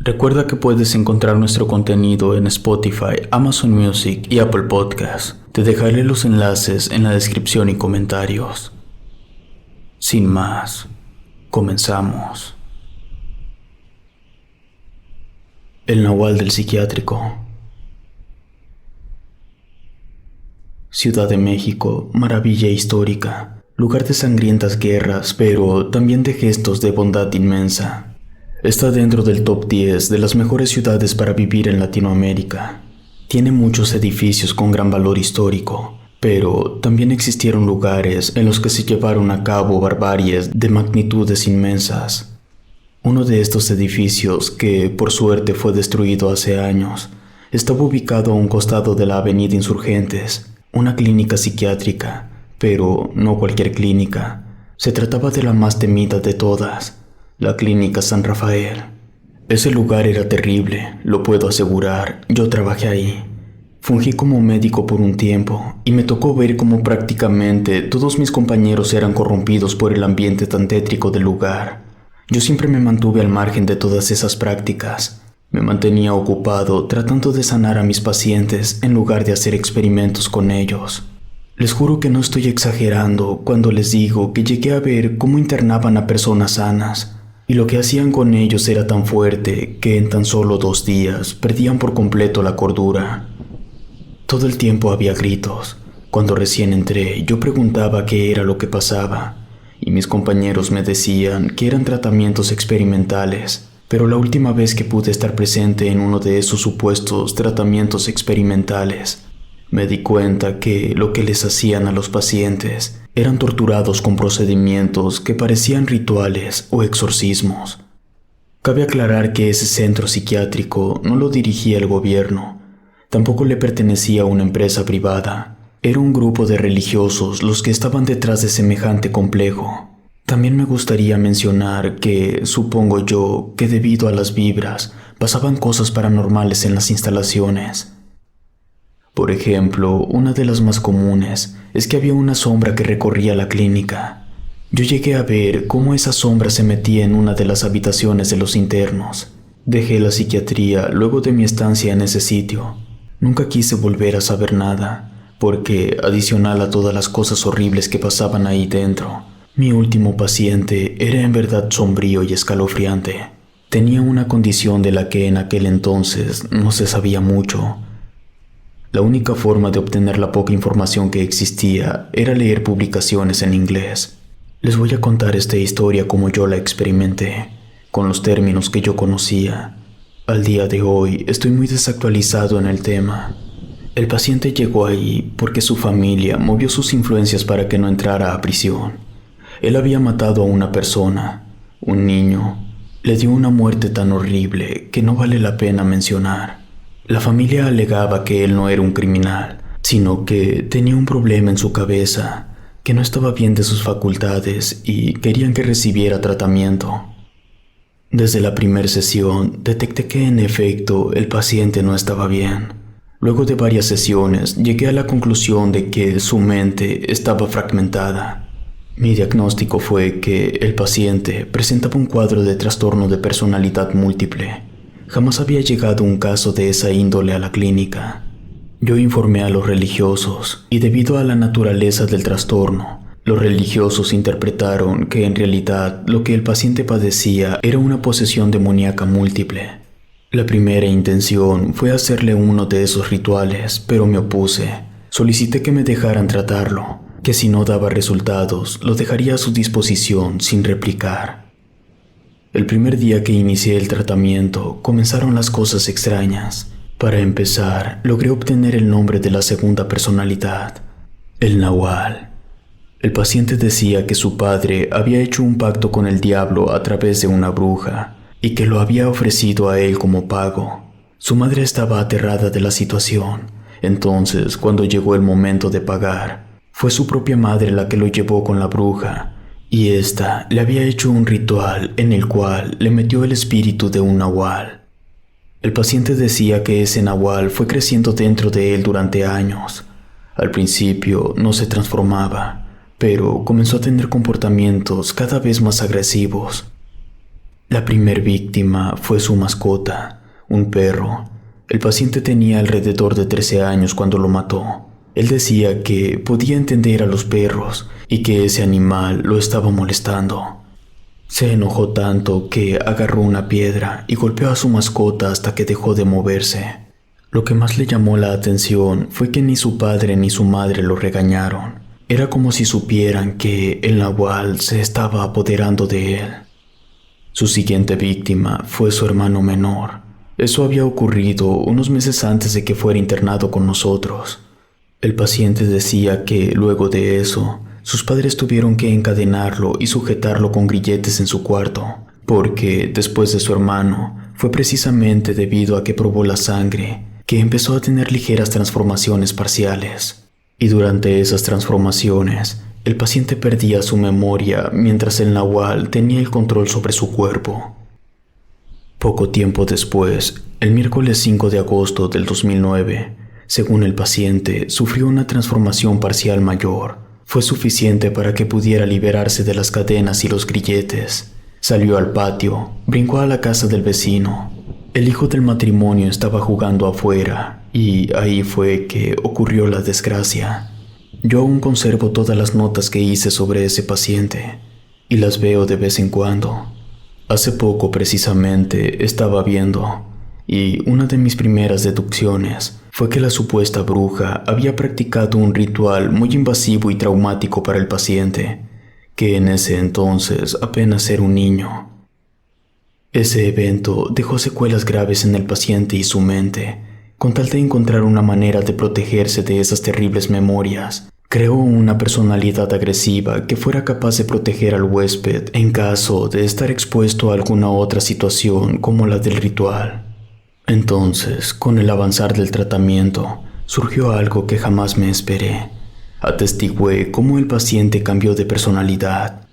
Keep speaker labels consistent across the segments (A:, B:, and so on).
A: Recuerda que puedes encontrar nuestro contenido en Spotify, Amazon Music y Apple Podcasts. Te dejaré los enlaces en la descripción y comentarios. Sin más, comenzamos. El Nahual del Psiquiátrico. Ciudad de México, maravilla histórica, lugar de sangrientas guerras, pero también de gestos de bondad inmensa. Está dentro del top 10 de las mejores ciudades para vivir en Latinoamérica. Tiene muchos edificios con gran valor histórico, pero también existieron lugares en los que se llevaron a cabo barbaries de magnitudes inmensas. Uno de estos edificios, que por suerte fue destruido hace años, estaba ubicado a un costado de la Avenida Insurgentes, una clínica psiquiátrica, pero no cualquier clínica. Se trataba de la más temida de todas, la Clínica San Rafael. Ese lugar era terrible, lo puedo asegurar, yo trabajé ahí. Fungí como médico por un tiempo y me tocó ver cómo prácticamente todos mis compañeros eran corrompidos por el ambiente tan tétrico del lugar. Yo siempre me mantuve al margen de todas esas prácticas. Me mantenía ocupado tratando de sanar a mis pacientes en lugar de hacer experimentos con ellos. Les juro que no estoy exagerando cuando les digo que llegué a ver cómo internaban a personas sanas. Y lo que hacían con ellos era tan fuerte que en tan solo 2 días perdían por completo la cordura. Todo el tiempo había gritos. Cuando recién entré, yo preguntaba qué era lo que pasaba, y mis compañeros me decían que eran tratamientos experimentales, pero la última vez que pude estar presente en uno de esos supuestos tratamientos experimentales, me di cuenta que lo que les hacían a los pacientes eran torturados con procedimientos que parecían rituales o exorcismos. Cabe aclarar que ese centro psiquiátrico no lo dirigía el gobierno, tampoco le pertenecía a una empresa privada. Era un grupo de religiosos los que estaban detrás de semejante complejo. También me gustaría mencionar que, supongo yo, que debido a las vibras, pasaban cosas paranormales en las instalaciones. Por ejemplo, una de las más comunes es que había una sombra que recorría la clínica. Yo llegué a ver cómo esa sombra se metía en una de las habitaciones de los internos. Dejé la psiquiatría luego de mi estancia en ese sitio. Nunca quise volver a saber nada, porque, adicional a todas las cosas horribles que pasaban ahí dentro, mi último paciente era en verdad sombrío y escalofriante. Tenía una condición de la que en aquel entonces no se sabía mucho. La única forma de obtener la poca información que existía era leer publicaciones en inglés. Les voy a contar esta historia como yo la experimenté, con los términos que yo conocía. Al día de hoy estoy muy desactualizado en el tema. El paciente llegó ahí porque su familia movió sus influencias para que no entrara a prisión. Él había matado a una persona, un niño. Le dio una muerte tan horrible que no vale la pena mencionar. La familia alegaba que él no era un criminal, sino que tenía un problema en su cabeza, que no estaba bien de sus facultades y querían que recibiera tratamiento. Desde la primera sesión detecté que en efecto el paciente no estaba bien. Luego de varias sesiones llegué a la conclusión de que su mente estaba fragmentada. Mi diagnóstico fue que el paciente presentaba un cuadro de trastorno de personalidad múltiple. Jamás había llegado un caso de esa índole a la clínica. Yo informé a los religiosos y debido a la naturaleza del trastorno, los religiosos interpretaron que en realidad lo que el paciente padecía era una posesión demoníaca múltiple. La primera intención fue hacerle uno de esos rituales, pero me opuse. Solicité que me dejaran tratarlo, que si no daba resultados, lo dejaría a su disposición sin replicar. El primer día que inicié el tratamiento, comenzaron las cosas extrañas. Para empezar, logré obtener el nombre de la segunda personalidad, el Nahual. El paciente decía que su padre había hecho un pacto con el diablo a través de una bruja y que lo había ofrecido a él como pago. Su madre estaba aterrada de la situación. Entonces, cuando llegó el momento de pagar, fue su propia madre la que lo llevó con la bruja, y ésta le había hecho un ritual en el cual le metió el espíritu de un nahual. El paciente decía que ese nahual fue creciendo dentro de él durante años. Al principio no se transformaba, pero comenzó a tener comportamientos cada vez más agresivos. La primer víctima fue su mascota, un perro. El paciente tenía alrededor de 13 años cuando lo mató. Él decía que podía entender a los perros y que ese animal lo estaba molestando. Se enojó tanto que agarró una piedra y golpeó a su mascota hasta que dejó de moverse. Lo que más le llamó la atención fue que ni su padre ni su madre lo regañaron. Era como si supieran que el nahual se estaba apoderando de él. Su siguiente víctima fue su hermano menor. Eso había ocurrido unos meses antes de que fuera internado con nosotros. El paciente decía que, luego de eso, sus padres tuvieron que encadenarlo y sujetarlo con grilletes en su cuarto, porque, después de su hermano, fue precisamente debido a que probó la sangre que empezó a tener ligeras transformaciones parciales. Y durante esas transformaciones, el paciente perdía su memoria mientras el nahual tenía el control sobre su cuerpo. Poco tiempo después, el miércoles 5 de agosto del 2009, según el paciente, sufrió una transformación parcial mayor. Fue suficiente para que pudiera liberarse de las cadenas y los grilletes. Salió al patio, brincó a la casa del vecino. El hijo del matrimonio estaba jugando afuera y ahí fue que ocurrió la desgracia. Yo aún conservo todas las notas que hice sobre ese paciente y las veo de vez en cuando. Hace poco precisamente estaba viendo y una de mis primeras deducciones fue que la supuesta bruja había practicado un ritual muy invasivo y traumático para el paciente, que en ese entonces apenas era un niño. Ese evento dejó secuelas graves en el paciente y su mente. Con tal de encontrar una manera de protegerse de esas terribles memorias, creó una personalidad agresiva que fuera capaz de proteger al huésped en caso de estar expuesto a alguna otra situación como la del ritual. Entonces, con el avanzar del tratamiento, surgió algo que jamás me esperé. Atestigué cómo el paciente cambió de personalidad.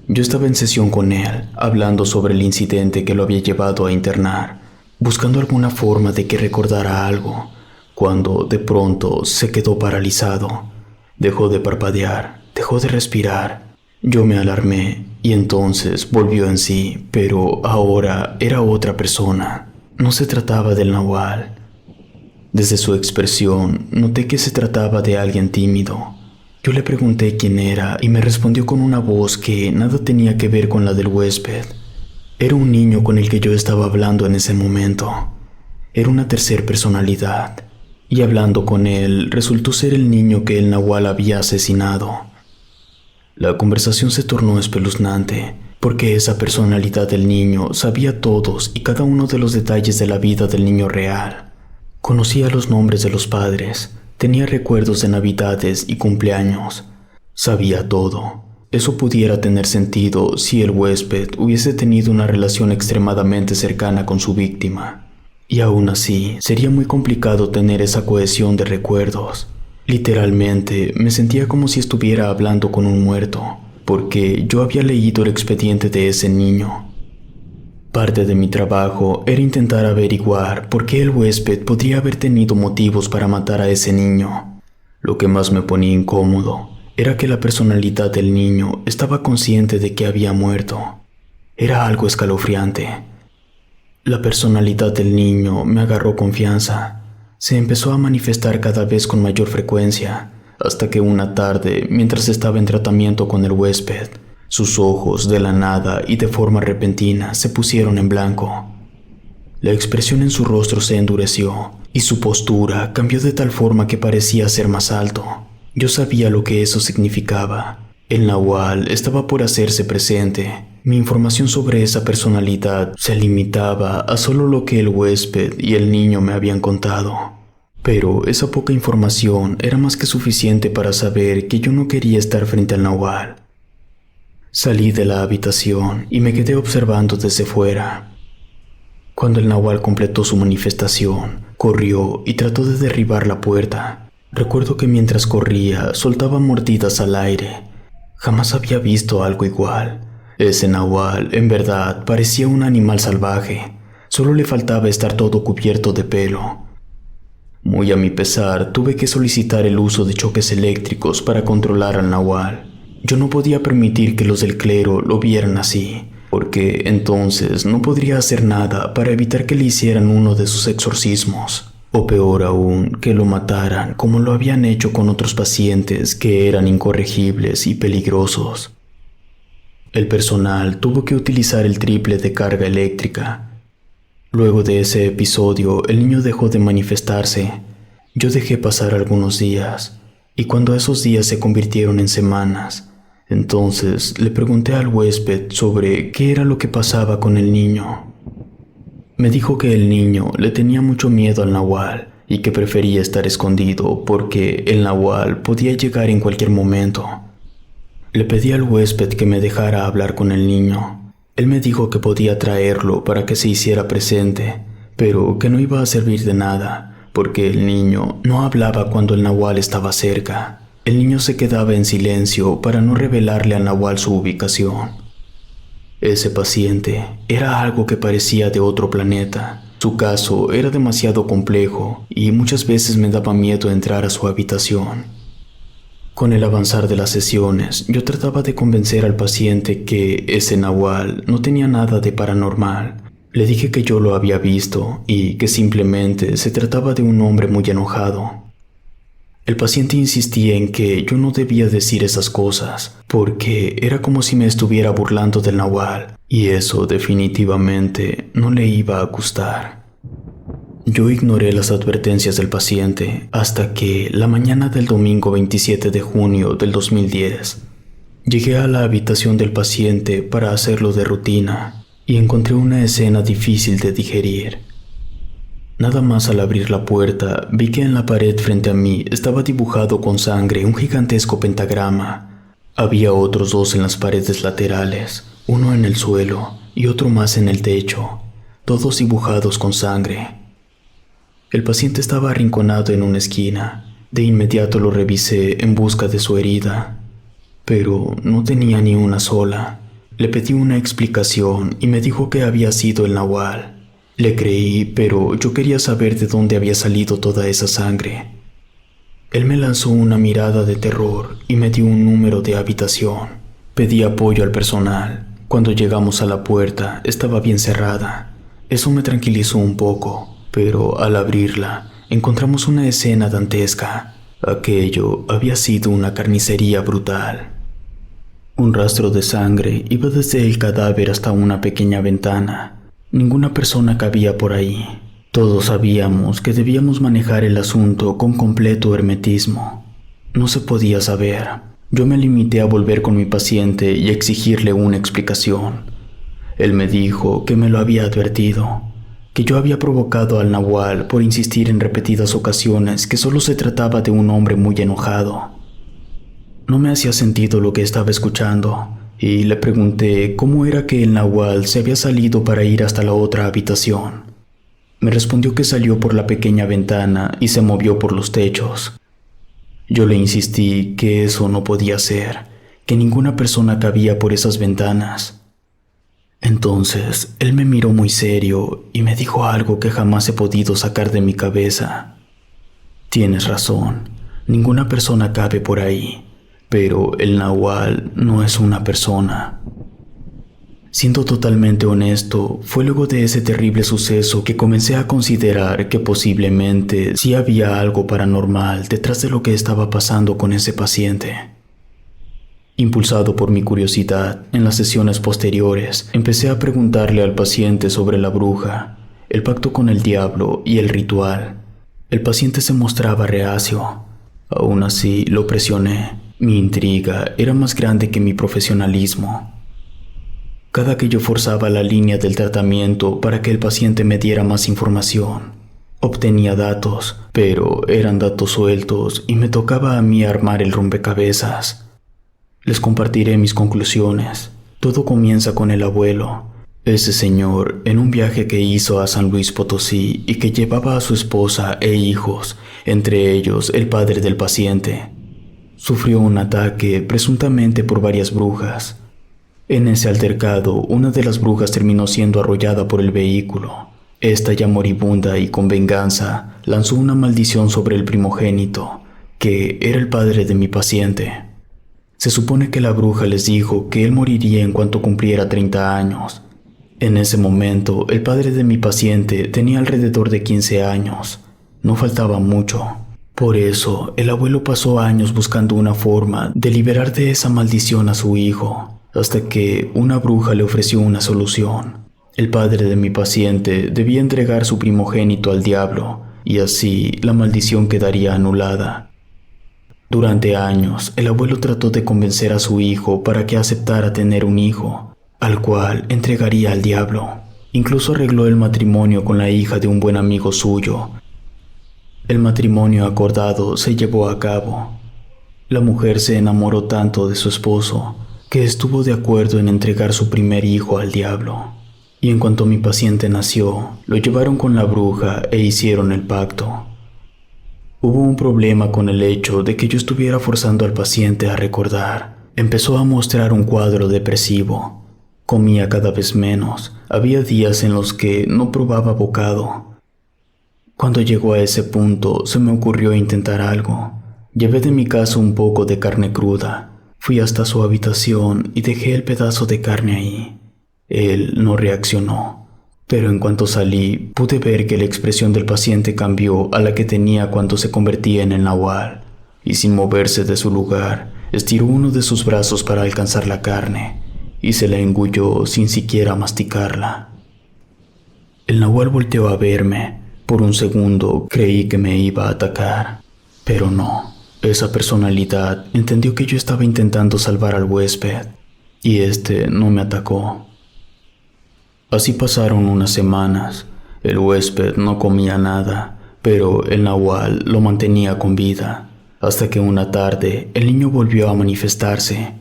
A: Yo estaba en sesión con él, hablando sobre el incidente que lo había llevado a internar, buscando alguna forma de que recordara algo, cuando de pronto se quedó paralizado. Dejó de parpadear, dejó de respirar. Yo me alarmé y entonces volvió en sí, pero ahora era otra persona. No se trataba del nahual. Desde su expresión, noté que se trataba de alguien tímido. Yo le pregunté quién era y me respondió con una voz que nada tenía que ver con la del huésped. Era un niño con el que yo estaba hablando en ese momento. Era una tercera personalidad, y hablando con él resultó ser el niño que el nahual había asesinado. La conversación se tornó espeluznante, porque esa personalidad del niño sabía todos y cada uno de los detalles de la vida del niño real. Conocía los nombres de los padres, tenía recuerdos de navidades y cumpleaños. Sabía todo. Eso pudiera tener sentido si el huésped hubiese tenido una relación extremadamente cercana con su víctima. Y aún así, sería muy complicado tener esa cohesión de recuerdos. Literalmente, me sentía como si estuviera hablando con un muerto, porque yo había leído el expediente de ese niño. Parte de mi trabajo era intentar averiguar por qué el huésped podría haber tenido motivos para matar a ese niño. Lo que más me ponía incómodo era que la personalidad del niño estaba consciente de que había muerto. Era algo escalofriante. La personalidad del niño me agarró confianza. Se empezó a manifestar cada vez con mayor frecuencia, hasta que una tarde, mientras estaba en tratamiento con el huésped, sus ojos, de la nada y de forma repentina, se pusieron en blanco. La expresión en su rostro se endureció y su postura cambió de tal forma que parecía ser más alto. Yo sabía lo que eso significaba. El nahual estaba por hacerse presente. Mi información sobre esa personalidad se limitaba a solo lo que el huésped y el niño me habían contado. Pero esa poca información era más que suficiente para saber que yo no quería estar frente al nahual. Salí de la habitación y me quedé observando desde fuera. Cuando el nahual completó su manifestación, corrió y trató de derribar la puerta. Recuerdo que mientras corría, soltaba mordidas al aire. Jamás había visto algo igual. Ese nahual, en verdad, parecía un animal salvaje. Solo le faltaba estar todo cubierto de pelo. Muy a mi pesar, tuve que solicitar el uso de choques eléctricos para controlar al nahual. Yo no podía permitir que los del clero lo vieran así, porque entonces no podría hacer nada para evitar que le hicieran uno de sus exorcismos, o peor aún, que lo mataran como lo habían hecho con otros pacientes que eran incorregibles y peligrosos. El personal tuvo que utilizar el triple de carga eléctrica. Luego de ese episodio, el niño dejó de manifestarse. Yo dejé pasar algunos días, y cuando esos días se convirtieron en semanas, entonces le pregunté al huésped sobre qué era lo que pasaba con el niño. Me dijo que el niño le tenía mucho miedo al nahual y que prefería estar escondido porque el nahual podía llegar en cualquier momento. Le pedí al huésped que me dejara hablar con el niño. Él me dijo que podía traerlo para que se hiciera presente, pero que no iba a servir de nada, porque el niño no hablaba cuando el nahual estaba cerca. El niño se quedaba en silencio para no revelarle al nahual su ubicación. Ese paciente era algo que parecía de otro planeta. Su caso era demasiado complejo y muchas veces me daba miedo entrar a su habitación. Con el avanzar de las sesiones, yo trataba de convencer al paciente que ese nahual no tenía nada de paranormal. Le dije que yo lo había visto y que simplemente se trataba de un hombre muy enojado. El paciente insistía en que yo no debía decir esas cosas, porque era como si me estuviera burlando del nahual, y eso definitivamente no le iba a gustar. Yo ignoré las advertencias del paciente hasta que, la mañana del domingo 27 de junio del 2010, llegué a la habitación del paciente para hacerlo de rutina, y encontré una escena difícil de digerir. Nada más al abrir la puerta, vi que en la pared frente a mí estaba dibujado con sangre un gigantesco pentagrama. Había otros dos en las paredes laterales, uno en el suelo y otro más en el techo, todos dibujados con sangre. El paciente estaba arrinconado en una esquina. De inmediato lo revisé en busca de su herida, pero no tenía ni una sola. Le pedí una explicación y me dijo que había sido el nahual. Le creí, pero yo quería saber de dónde había salido toda esa sangre. Él me lanzó una mirada de terror y me dio un número de habitación. Pedí apoyo al personal. Cuando llegamos a la puerta, estaba bien cerrada. Eso me tranquilizó un poco, pero al abrirla, encontramos una escena dantesca. Aquello había sido una carnicería brutal. Un rastro de sangre iba desde el cadáver hasta una pequeña ventana. Ninguna persona cabía por ahí. Todos sabíamos que debíamos manejar el asunto con completo hermetismo. No se podía saber. Yo me limité a volver con mi paciente y exigirle una explicación. Él me dijo que me lo había advertido, que yo había provocado al nahual por insistir en repetidas ocasiones que solo se trataba de un hombre muy enojado. No me hacía sentido lo que estaba escuchando, y le pregunté cómo era que el nahual se había salido para ir hasta la otra habitación. Me respondió que salió por la pequeña ventana y se movió por los techos. Yo le insistí que eso no podía ser, que ninguna persona cabía por esas ventanas. Entonces, él me miró muy serio y me dijo algo que jamás he podido sacar de mi cabeza. Tienes razón, ninguna persona cabe por ahí. Pero el nahual no es una persona. Siendo totalmente honesto, fue luego de ese terrible suceso que comencé a considerar que posiblemente sí había algo paranormal detrás de lo que estaba pasando con ese paciente. Impulsado por mi curiosidad, en las sesiones posteriores, empecé a preguntarle al paciente sobre la bruja, el pacto con el diablo y el ritual. El paciente se mostraba reacio. Aún así, lo presioné. Mi intriga era más grande que mi profesionalismo. Cada que yo forzaba la línea del tratamiento para que el paciente me diera más información, obtenía datos, pero eran datos sueltos y me tocaba a mí armar el rompecabezas. Les compartiré mis conclusiones. Todo comienza con el abuelo, ese señor en un viaje que hizo a San Luis Potosí y que llevaba a su esposa e hijos, entre ellos el padre del paciente. Sufrió un ataque presuntamente por varias brujas. En ese altercado, una de las brujas terminó siendo arrollada por el vehículo. Esta, ya moribunda y con venganza, lanzó una maldición sobre el primogénito, que era el padre de mi paciente. Se supone que la bruja les dijo que él moriría en cuanto cumpliera 30 años. En ese momento, el padre de mi paciente tenía alrededor de 15 años. No faltaba mucho. Por eso, el abuelo pasó años buscando una forma de liberar de esa maldición a su hijo, hasta que una bruja le ofreció una solución. El padre de mi paciente debía entregar su primogénito al diablo, y así la maldición quedaría anulada. Durante años, el abuelo trató de convencer a su hijo para que aceptara tener un hijo, al cual entregaría al diablo. Incluso arregló el matrimonio con la hija de un buen amigo suyo. El matrimonio acordado se llevó a cabo. La mujer se enamoró tanto de su esposo que estuvo de acuerdo en entregar su primer hijo al diablo. Y en cuanto mi paciente nació, lo llevaron con la bruja e hicieron el pacto. Hubo un problema con el hecho de que yo estuviera forzando al paciente a recordar. Empezó a mostrar un cuadro depresivo. Comía cada vez menos. Había días en los que no probaba bocado. Cuando llegó a ese punto, se me ocurrió intentar algo. Llevé de mi casa un poco de carne cruda. Fui hasta su habitación y dejé el pedazo de carne ahí. Él no reaccionó, pero en cuanto salí, pude ver que la expresión del paciente cambió a la que tenía cuando se convertía en el nahual, y sin moverse de su lugar, estiró uno de sus brazos para alcanzar la carne, y se la engulló sin siquiera masticarla. El nahual volteó a verme. Por un segundo creí que me iba a atacar, pero no. Esa personalidad entendió que yo estaba intentando salvar al huésped, y este no me atacó. Así pasaron unas semanas. El huésped no comía nada, pero el nahual lo mantenía con vida, hasta que una tarde el niño volvió a manifestarse.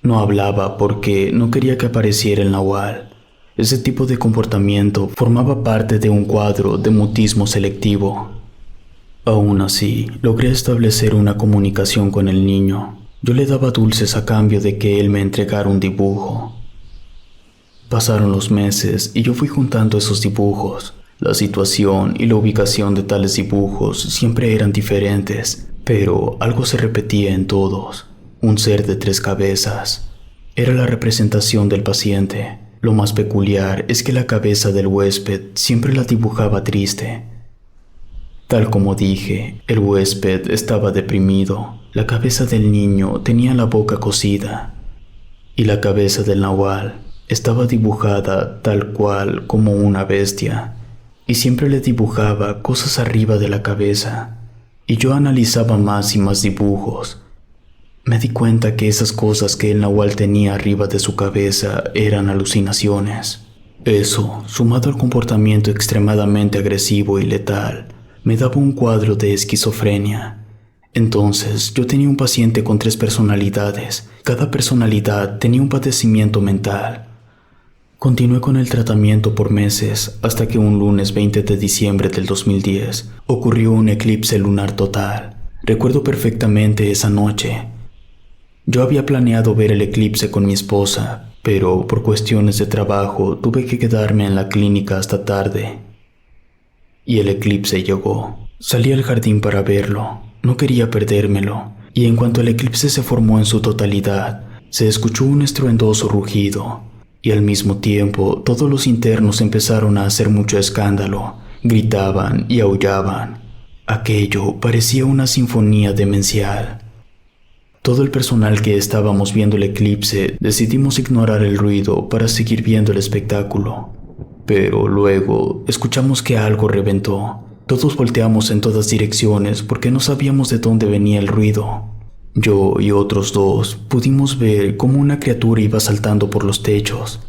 A: No hablaba porque no quería que apareciera el nahual. Ese tipo de comportamiento formaba parte de un cuadro de mutismo selectivo. Aún así, logré establecer una comunicación con el niño. Yo le daba dulces a cambio de que él me entregara un dibujo. Pasaron los meses y yo fui juntando esos dibujos. La situación y la ubicación de tales dibujos siempre eran diferentes, pero algo se repetía en todos. Un ser de 3 cabezas. Era la representación del paciente. Lo más peculiar es que la cabeza del huésped siempre la dibujaba triste. Tal como dije, el huésped estaba deprimido. La cabeza del niño tenía la boca cosida, y la cabeza del nahual estaba dibujada tal cual como una bestia, y siempre le dibujaba cosas arriba de la cabeza. Y yo analizaba más y más dibujos. Me di cuenta que esas cosas que el nahual tenía arriba de su cabeza eran alucinaciones. Eso, sumado al comportamiento extremadamente agresivo y letal, me daba un cuadro de esquizofrenia. Entonces, yo tenía un paciente con 3 personalidades. Cada personalidad tenía un padecimiento mental. Continué con el tratamiento por meses, hasta que un lunes 20 de diciembre del 2010 ocurrió un eclipse lunar total. Recuerdo perfectamente esa noche. Yo había planeado ver el eclipse con mi esposa, pero por cuestiones de trabajo tuve que quedarme en la clínica hasta tarde. Y el eclipse llegó. Salí al jardín para verlo. No quería perdérmelo. Y en cuanto el eclipse se formó en su totalidad, se escuchó un estruendoso rugido. Y al mismo tiempo, todos los internos empezaron a hacer mucho escándalo. Gritaban y aullaban. Aquello parecía una sinfonía demencial. Todo el personal que estábamos viendo el eclipse decidimos ignorar el ruido para seguir viendo el espectáculo. Pero luego escuchamos que algo reventó. Todos volteamos en todas direcciones porque no sabíamos de dónde venía el ruido. Yo y otros 2 pudimos ver cómo una criatura iba saltando por los techos.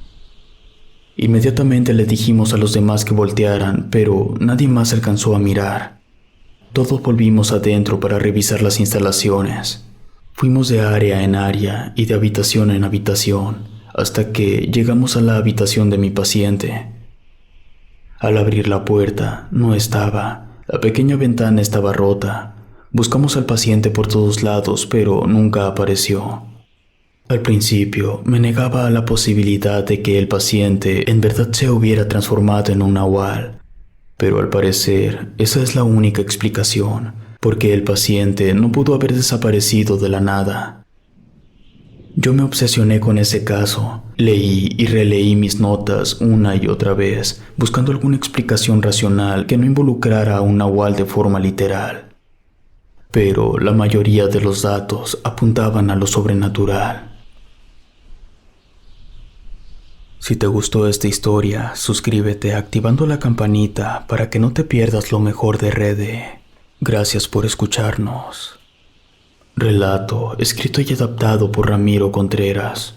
A: Inmediatamente le dijimos a los demás que voltearan, pero nadie más alcanzó a mirar. Todos volvimos adentro para revisar las instalaciones. Fuimos de área en área y de habitación en habitación, hasta que llegamos a la habitación de mi paciente. Al abrir la puerta, no estaba. La pequeña ventana estaba rota. Buscamos al paciente por todos lados, pero nunca apareció. Al principio, me negaba a la posibilidad de que el paciente en verdad se hubiera transformado en un nahual, pero al parecer, esa es la única explicación. Porque el paciente no pudo haber desaparecido de la nada. Yo me obsesioné con ese caso. Leí y releí mis notas una y otra vez, buscando alguna explicación racional que no involucrara a un nahual de forma literal. Pero la mayoría de los datos apuntaban a lo sobrenatural. Si te gustó esta historia, suscríbete activando la campanita para que no te pierdas lo mejor de Rede. Gracias por escucharnos. Relato escrito y adaptado por Ramiro Contreras.